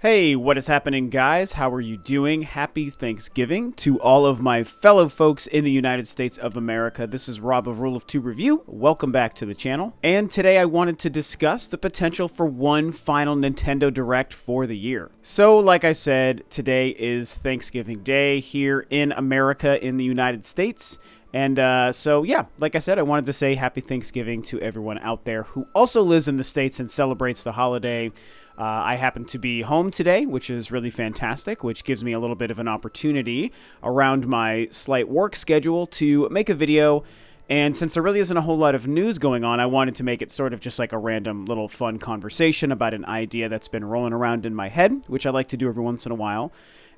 Hey, what is happening, guys? How are you doing? Happy Thanksgiving to all of my fellow folks in the United States of America. This is Rob of Rule of Two Review. Welcome back to the channel. And today I wanted to discuss the potential for one final Nintendo Direct for the year. So, like I said, today is Thanksgiving Day here in America in the United States. And so, yeah, like I said, I wanted to say happy Thanksgiving to everyone out there who also lives in the States and celebrates the holiday. I happen to be home today, which is really fantastic, which gives me a little bit of an opportunity around my slight work schedule to make a video. And since there really isn't a whole lot of news going on, I wanted to make it sort of just like a random little fun conversation about an idea that's been rolling around in my head, which I like to do every once in a while.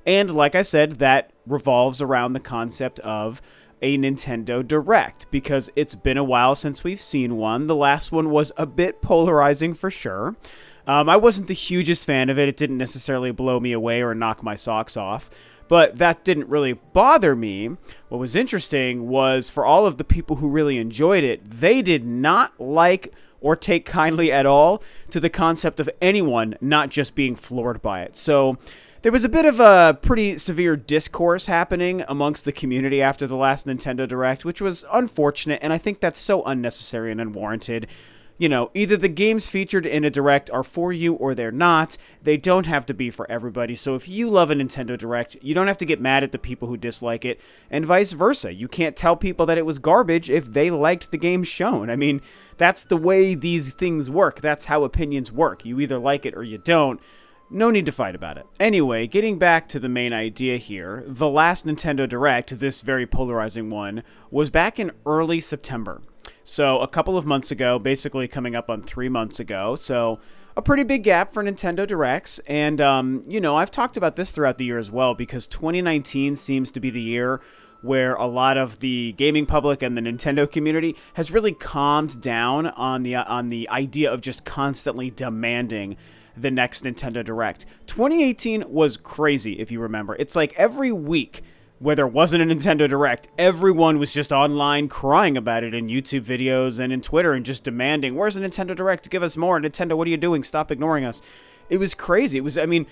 And like I said, that revolves around the concept of a Nintendo Direct, because it's been a while since we've seen one. The last one was a bit polarizing for sure. I wasn't the hugest fan of it. It didn't necessarily blow me away or knock my socks off, but that didn't really bother me. What was interesting was for all of the people who really enjoyed it, they did not like or take kindly at all to the concept of anyone not just being floored by it. So there was a bit of a pretty severe discourse happening amongst the community after the last Nintendo Direct, which was unfortunate, and I think that's so unnecessary and unwarranted. You know, either the games featured in a Direct are for you or they're not. They don't have to be for everybody. So if you love a Nintendo Direct, you don't have to get mad at the people who dislike it, and vice versa. You can't tell people that it was garbage if they liked the game shown. I mean, that's the way these things work. That's how opinions work. You either like it or you don't. No need to fight about it. Anyway, getting back to the main idea here, the last Nintendo Direct, this very polarizing one, was back in early September. So a couple of months ago, basically coming up on 3 months ago. So a pretty big gap for Nintendo Directs. And, you know, I've talked about this throughout the year as well, because 2019 seems to be the year where a lot of the gaming public and the Nintendo community has really calmed down on the idea of just constantly demanding the next Nintendo Direct. 2018 was crazy, if you remember. It's like every week where there wasn't a Nintendo Direct, everyone was just online crying about it in YouTube videos and in Twitter and just demanding, where's the Nintendo Direct? Give us more. Nintendo, what are you doing? Stop ignoring us. It was crazy. It was, I'm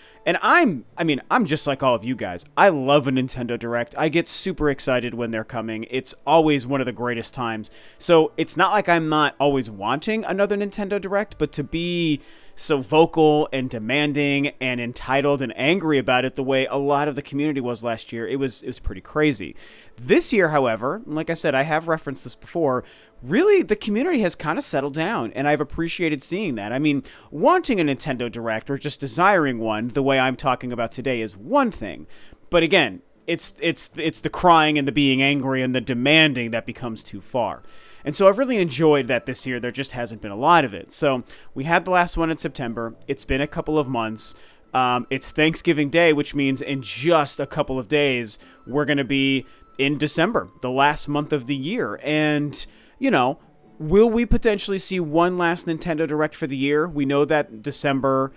just like all of you guys. I love a Nintendo Direct. I get super excited when they're coming. It's always one of the greatest times. So it's not like I'm not always wanting another Nintendo Direct, but to be so vocal and demanding and entitled and angry about it the way a lot of the community was last year, it was pretty crazy. This year, however, like I said, I have referenced this before, really the community has kind of settled down, and I've appreciated seeing that. I mean, wanting a Nintendo Direct or just desiring one the way I'm talking about today is one thing, but again, it's the crying and the being angry and the demanding that becomes too far. And so I've really enjoyed that this year. There just hasn't been a lot of it. So we had the last one in September. It's been a couple of months. It's Thanksgiving Day, which means in just a couple of days, we're going to be in December, the last month of the year. And, you know, will we potentially see one last Nintendo Direct for the year? We know that December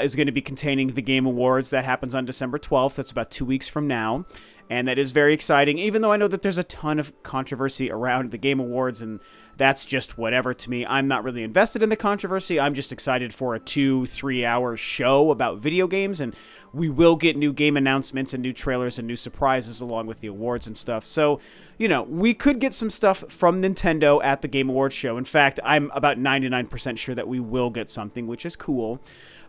is going to be containing the Game Awards. That happens on December 12th. That's about 2 weeks from now. And that is very exciting, even though I know that there's a ton of controversy around the Game Awards, and that's just whatever to me. I'm not really invested in the controversy. I'm just excited for a 2-3 hour show about video games, and we will get new game announcements and new trailers and new surprises along with the awards and stuff. So, you know, we could get some stuff from Nintendo at the Game Awards show. In fact, I'm about 99% sure that we will get something, which is cool.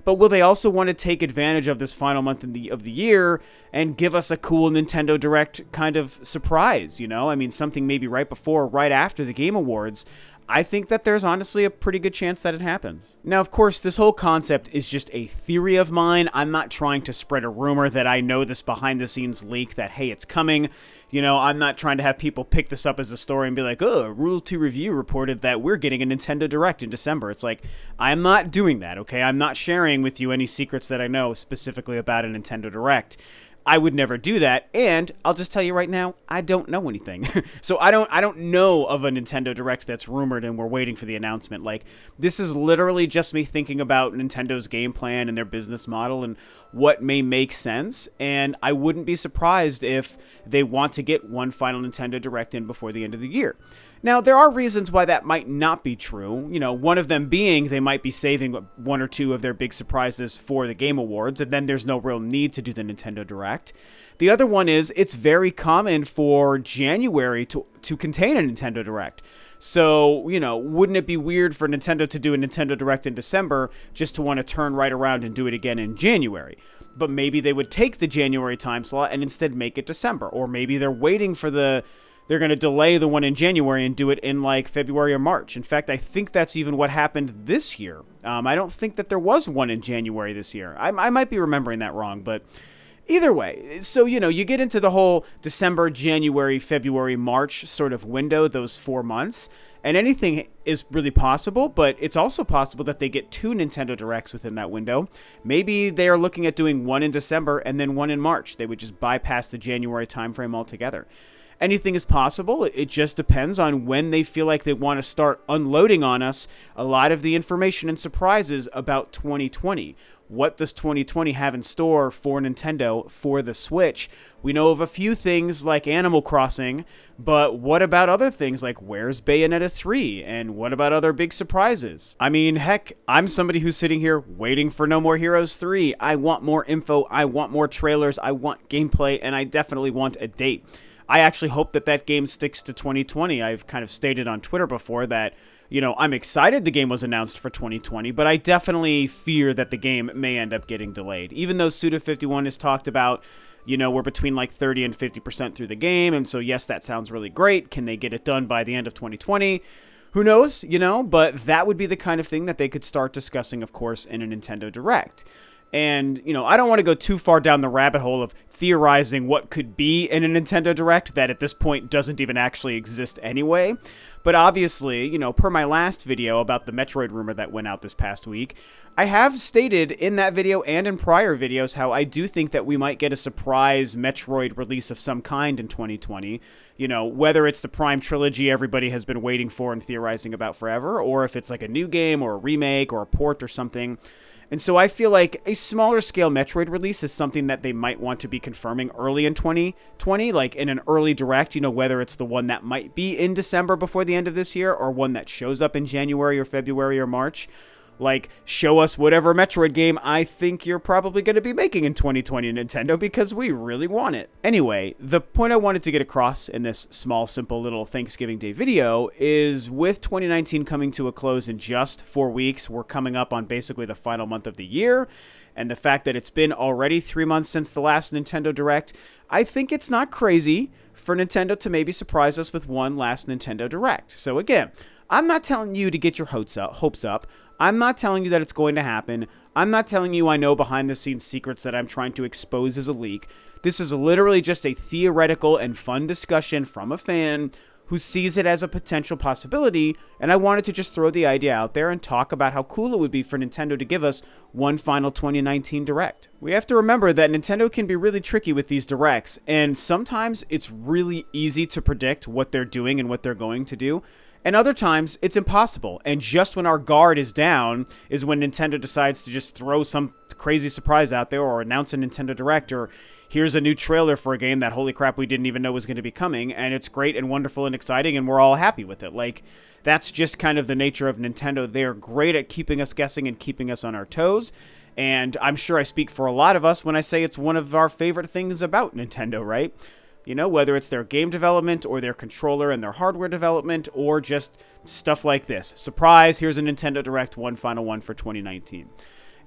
But will they also want to take advantage of this final month of the year and give us a cool Nintendo Direct kind of surprise, you know? I mean, something maybe right before or right after the Game Awards. I think that there's honestly a pretty good chance that it happens. Now, of course, this whole concept is just a theory of mine. I'm not trying to spread a rumor that I know this behind-the-scenes leak that, hey, it's coming. You know, I'm not trying to have people pick this up as a story and be like, oh, Rule 2 Review reported that we're getting a Nintendo Direct in December. It's like, I'm not doing that, okay? I'm not sharing with you any secrets that I know specifically about a Nintendo Direct. I would never do that, and I'll just tell you right now, I don't know anything. So I don't know of a Nintendo Direct that's rumored and we're waiting for the announcement. Like, this is literally just me thinking about Nintendo's game plan and their business model and what may make sense, and I wouldn't be surprised if they want to get one final Nintendo Direct in before the end of the year. Now, there are reasons why that might not be true. You know, one of them being they might be saving one or two of their big surprises for the Game Awards, and then there's no real need to do the Nintendo Direct. The other one is it's very common for January to contain a Nintendo Direct. So, you know, wouldn't it be weird for Nintendo to do a Nintendo Direct in December just to want to turn right around and do it again in January? But maybe they would take the January time slot and instead make it December. Or maybe they're waiting for they're going to delay the one in January and do it in like February or March. In fact, I think that's even what happened this year. I don't think that there was one in January this year. I might be remembering that wrong, but either way. So, you know, you get into the whole December, January, February, March sort of window, those 4 months, and anything is really possible, but it's also possible that they get 2 Nintendo Directs within that window. Maybe they are looking at doing one in December and then one in March. They would just bypass the January timeframe altogether. Anything is possible. It just depends on when they feel like they want to start unloading on us a lot of the information and surprises about 2020. What does 2020 have in store for Nintendo for the Switch? We know of a few things like Animal Crossing, but what about other things like where's Bayonetta 3? And what about other big surprises? I mean, heck, I'm somebody who's sitting here waiting for No More Heroes 3. I want more info, I want more trailers, I want gameplay, and I definitely want a date. I actually hope that that game sticks to 2020. I've kind of stated on Twitter before that, you know, I'm excited the game was announced for 2020, but I definitely fear that the game may end up getting delayed. Even though Suda51 has talked about, you know, we're between like 30 and 50% through the game, and so yes, that sounds really great. Can they get it done by the end of 2020? Who knows, you know, but that would be the kind of thing that they could start discussing, of course, in a Nintendo Direct. And, you know, I don't want to go too far down the rabbit hole of theorizing what could be in a Nintendo Direct that at this point doesn't even actually exist anyway. But obviously, you know, per my last video about the Metroid rumor that went out this past week, I have stated in that video and in prior videos how I do think that we might get a surprise Metroid release of some kind in 2020. You know, whether it's the Prime Trilogy everybody has been waiting for and theorizing about forever, or if it's like a new game or a remake or a port or something. And so I feel like a smaller scale Metroid release is something that they might want to be confirming early in 2020, like in an early Direct, you know, whether it's the one that might be in December before the end of this year or one that shows up in January or February or March. Like, show us whatever Metroid game I think you're probably going to be making in 2020, Nintendo, because we really want it. Anyway, the point I wanted to get across in this small, simple little Thanksgiving Day video is with 2019 coming to a close in just 4 weeks, we're coming up on basically the final month of the year, and the fact that it's been already 3 months since the last Nintendo Direct, I think it's not crazy for Nintendo to maybe surprise us with one last Nintendo Direct. So again, I'm not telling you to get your hopes up. I'm not telling you that it's going to happen. I'm not telling you I know behind-the-scenes secrets that I'm trying to expose as a leak. This is literally just a theoretical and fun discussion from a fan who sees it as a potential possibility, and I wanted to just throw the idea out there and talk about how cool it would be for Nintendo to give us one final 2019 Direct. We have to remember that Nintendo can be really tricky with these Directs, and sometimes it's really easy to predict what they're doing and what they're going to do. And other times, it's impossible. And just when our guard is down is when Nintendo decides to just throw some crazy surprise out there or announce a Nintendo Direct or here's a new trailer for a game that, holy crap, we didn't even know was going to be coming. And it's great and wonderful and exciting and we're all happy with it. Like, that's just kind of the nature of Nintendo. They are great at keeping us guessing and keeping us on our toes. And I'm sure I speak for a lot of us when I say it's one of our favorite things about Nintendo, right? You know, whether it's their game development or their controller and their hardware development or just stuff like this. Surprise, here's a Nintendo Direct, one final one for 2019.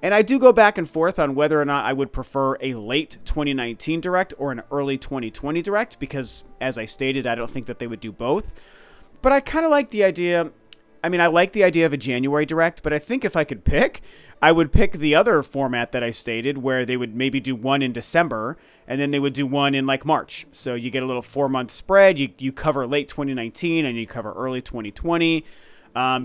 And I do go back and forth on whether or not I would prefer a late 2019 Direct or an early 2020 Direct because, as I stated, I don't think that they would do both. But I kind of like the idea. I mean, I like the idea of a January Direct, but I think if I could pick, I would pick the other format that I stated where they would maybe do one in December and then they would do one in like March. So you get a little 4-month spread. You cover late 2019 and you cover early 2020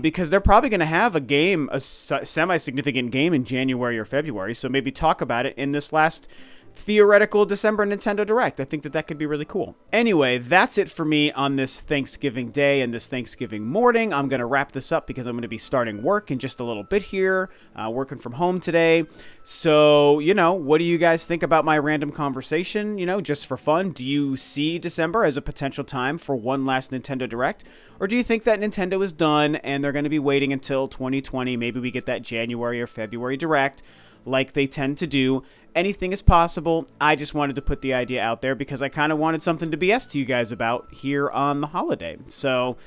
because they're probably going to have a semi-significant game in January or February. So maybe talk about it in this last theoretical December Nintendo Direct. I think that could be really cool. Anyway, that's it for me on this Thanksgiving Day and this Thanksgiving morning. I'm going to wrap this up because I'm going to be starting work in just a little bit here, working from home today. So, what do you guys think about my random conversation, just for fun? Do you see December as a potential time for one last Nintendo Direct? Or do you think that Nintendo is done and they're going to be waiting until 2020? Maybe we get that January or February Direct like they tend to do. Anything is possible. I just wanted to put the idea out there because I kind of wanted something to BS to you guys about here on the holiday. So,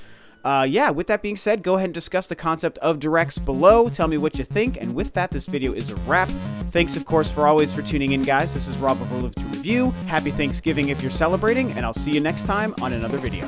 yeah, with that being said, go ahead and discuss the concept of directs below. Tell me what you think. And with that, this video is a wrap. Thanks, of course, for tuning in, guys. This is Rob of Rule of 2 Review. Happy Thanksgiving if you're celebrating, and I'll see you next time on another video.